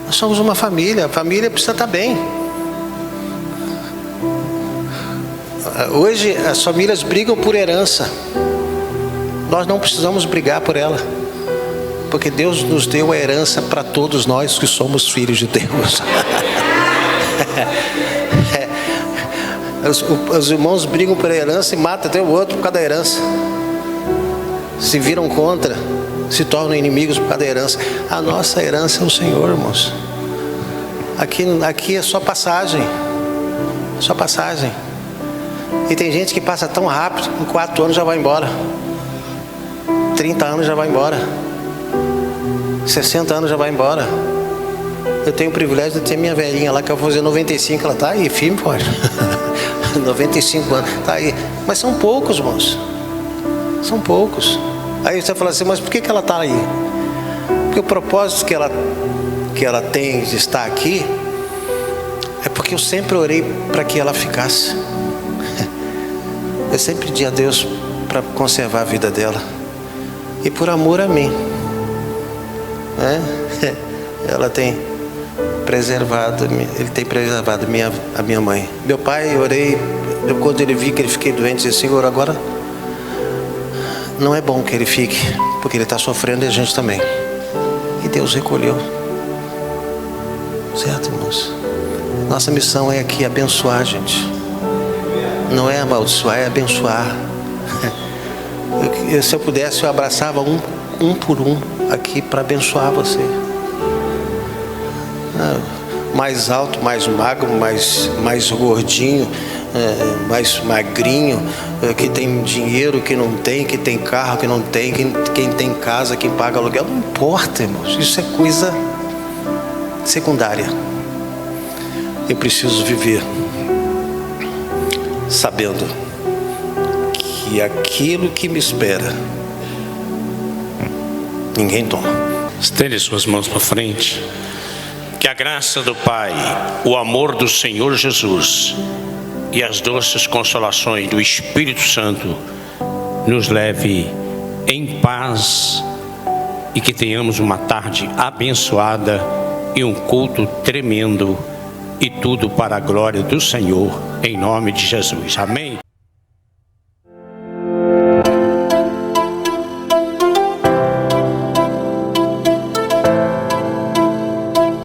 Nós somos uma família. A família precisa estar bem. Hoje as famílias brigam por herança. Nós não precisamos brigar por ela, porque Deus nos deu a herança para todos nós que somos filhos de Deus. Os irmãos brigam por herança e matam até o outro por causa da herança. Se viram contra, se tornam inimigos por causa da herança. A nossa herança é o Senhor, irmãos. Aqui é só passagem. Só passagem. E tem gente que passa tão rápido, em 4 anos já vai embora. 30 anos já vai embora. 60 anos já vai embora. Eu tenho o privilégio de ter minha velhinha lá, que eu vou fazer 95, ela está aí, firme, pode. 95 anos, está aí. Mas são poucos, irmãos. São poucos. Aí você fala assim, mas por que ela está aí? Porque o propósito que ela tem de estar aqui é porque eu sempre orei para que ela ficasse. Eu sempre pedi a Deus para conservar a vida dela. E por amor a mim, ela tem preservado, ele tem preservado a minha mãe. Meu pai, eu orei, quando ele viu que ele fiquei doente, disse: Senhor, agora não é bom que ele fique, porque ele está sofrendo e a gente também. E Deus recolheu. Certo, irmãos? Nossa missão é aqui abençoar, gente. Não é amaldiçoar, é abençoar. Se eu pudesse, eu abraçava um por um aqui para abençoar você. Mais alto, mais magro, mais gordinho, mais magrinho, que tem dinheiro, que não tem, que tem carro, que não tem, quem tem casa, quem paga aluguel. Não importa, irmãos. Isso é coisa secundária. Eu preciso viver sabendo que aquilo que me espera, ninguém toma. Estende suas mãos para frente. Que a graça do Pai, o amor do Senhor Jesus e as doces consolações do Espírito Santo nos leve em paz e que tenhamos uma tarde abençoada e um culto tremendo, e tudo para a glória do Senhor, em nome de Jesus. Amém.